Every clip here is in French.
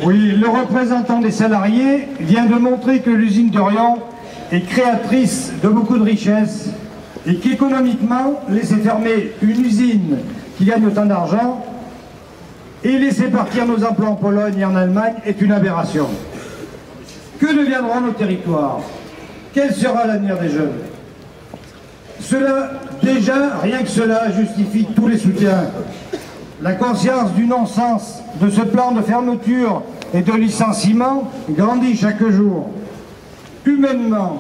Oui, le représentant des salariés vient de montrer que l'usine d'Orion est créatrice de beaucoup de richesses et qu'économiquement, laisser fermer une usine qui gagne autant d'argent et laisser partir nos emplois en Pologne et en Allemagne est une aberration. Que deviendront nos territoires? Quel sera l'avenir des jeunes? Cela, déjà, rien que cela justifie tous les soutiens. La conscience du non-sens de ce plan de fermeture et de licenciement grandit chaque jour. Humainement,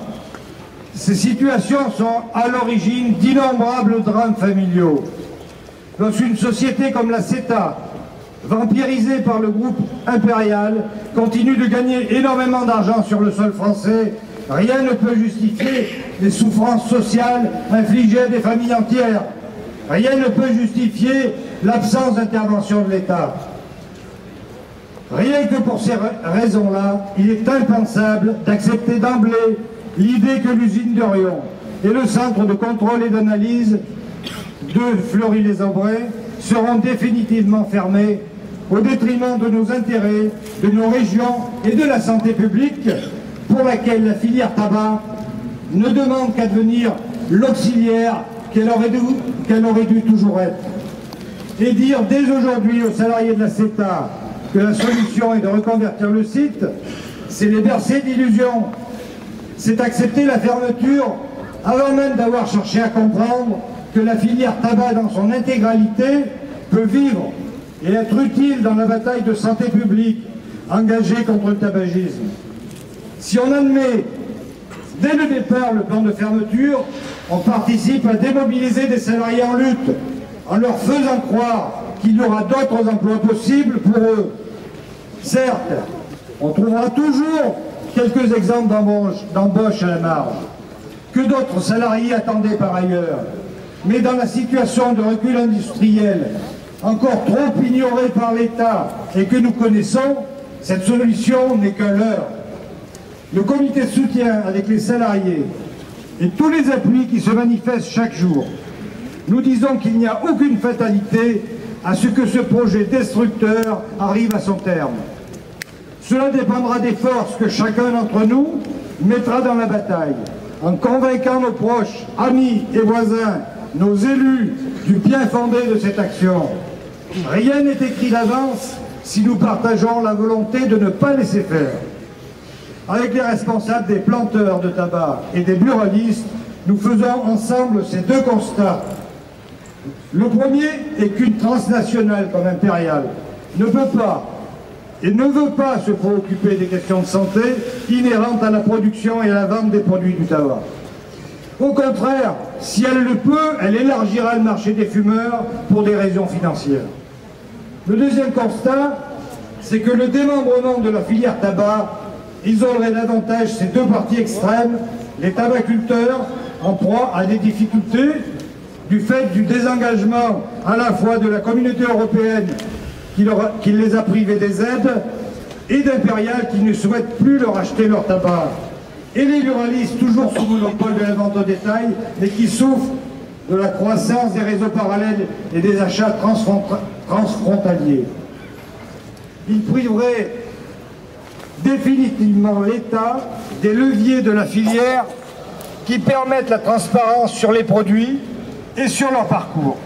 ces situations sont à l'origine d'innombrables drames familiaux. Lorsqu'une société comme la CETA, vampirisée par le groupe impérial, continue de gagner énormément d'argent sur le sol français, rien ne peut justifier les souffrances sociales infligées à des familles entières. Rien ne peut justifier l'absence d'intervention de l'État. Rien que pour ces raisons-là, il est impensable d'accepter d'emblée l'idée que l'usine d'Orion et le centre de contrôle et d'analyse de Fleury-les-Aubrais seront définitivement fermés au détriment de nos intérêts, de nos régions et de la santé publique pour laquelle la filière tabac ne demande qu'à devenir l'auxiliaire qu'elle aurait dû toujours être. Et dire dès aujourd'hui aux salariés de la CETA que la solution est de reconvertir le site, c'est les bercer d'illusions. C'est accepter la fermeture avant même d'avoir cherché à comprendre que la filière tabac dans son intégralité peut vivre et être utile dans la bataille de santé publique engagée contre le tabagisme. Si on admet dès le départ le plan de fermeture, on participe à démobiliser des salariés en lutte, en leur faisant croire qu'il y aura d'autres emplois possibles pour eux. Certes, on trouvera toujours quelques exemples d'embauche à la marge, que d'autres salariés attendaient par ailleurs. Mais dans la situation de recul industriel, encore trop ignorée par l'État et que nous connaissons, cette solution n'est qu'un leurre. Le comité de soutien avec les salariés et tous les appuis qui se manifestent chaque jour, nous disons qu'il n'y a aucune fatalité à ce que ce projet destructeur arrive à son terme. Cela dépendra des forces que chacun d'entre nous mettra dans la bataille, en convainquant nos proches, amis et voisins, nos élus, du bien fondé de cette action. Rien n'est écrit d'avance si nous partageons la volonté de ne pas laisser faire. Avec les responsables des planteurs de tabac et des buralistes, nous faisons ensemble ces deux constats. Le premier est qu'une transnationale comme impériale ne peut pas et ne veut pas se préoccuper des questions de santé inhérentes à la production et à la vente des produits du tabac. Au contraire, si elle le peut, elle élargira le marché des fumeurs pour des raisons financières. Le deuxième constat, c'est que le démembrement de la filière tabac isolerait davantage ces deux parties extrêmes, les tabaculteurs en proie à des difficultés du fait du désengagement à la fois de la communauté européenne qui les a privés des aides et d'Impérial qui ne souhaite plus leur acheter leur tabac. Et les buralistes toujours sous monopole de la vente au détail mais qui souffrent de la croissance des réseaux parallèles et des achats transfrontaliers. Ils priveraient définitivement l'État des leviers de la filière qui permettent la transparence sur les produits et sur leur parcours.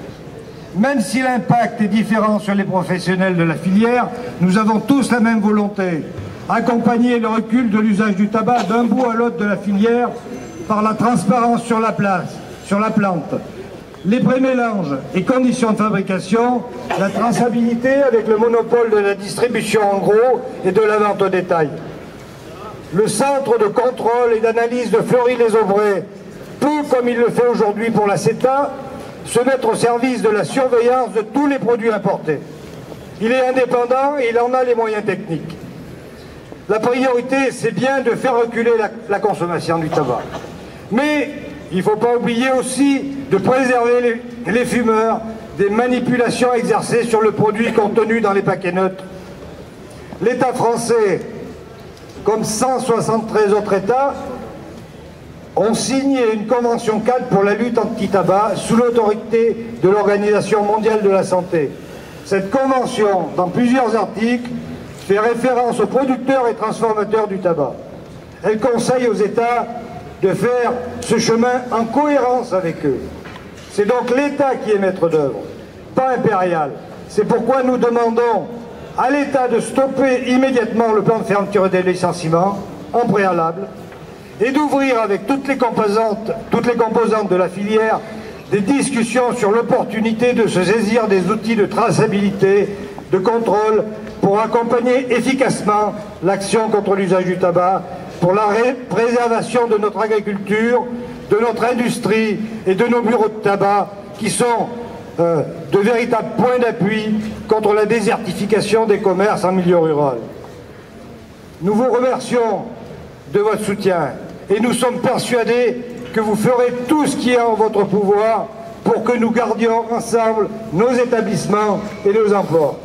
Même si l'impact est différent sur les professionnels de la filière, nous avons tous la même volonté, accompagner le recul de l'usage du tabac d'un bout à l'autre de la filière par la transparence sur la plante, les prémélanges et conditions de fabrication, la traçabilité avec le monopole de la distribution en gros et de la vente au détail. Le centre de contrôle et d'analyse de Fleury-les-Aubrais peut, comme il le fait aujourd'hui pour la CETA, se mettre au service de la surveillance de tous les produits importés. Il est indépendant et il en a les moyens techniques. La priorité, c'est bien de faire reculer la consommation du tabac. Mais il ne faut pas oublier aussi de préserver les fumeurs des manipulations exercées sur le produit contenu dans les paquets neutres. L'État français, comme 173 autres États, ont signé une convention cadre pour la lutte anti-tabac sous l'autorité de l'Organisation mondiale de la santé. Cette convention, dans plusieurs articles, fait référence aux producteurs et transformateurs du tabac. Elle conseille aux États de faire ce chemin en cohérence avec eux. C'est donc l'État qui est maître d'œuvre, pas Impérial. C'est pourquoi nous demandons à l'État de stopper immédiatement le plan de fermeture et des licenciements en préalable et d'ouvrir avec toutes les composantes de la filière des discussions sur l'opportunité de se saisir des outils de traçabilité, de contrôle pour accompagner efficacement l'action contre l'usage du tabac, pour la préservation de notre agriculture, de notre industrie et de nos bureaux de tabac qui sont de véritables points d'appui contre la désertification des commerces en milieu rural. Nous vous remercions de votre soutien et nous sommes persuadés que vous ferez tout ce qui est en votre pouvoir pour que nous gardions ensemble nos établissements et nos emplois.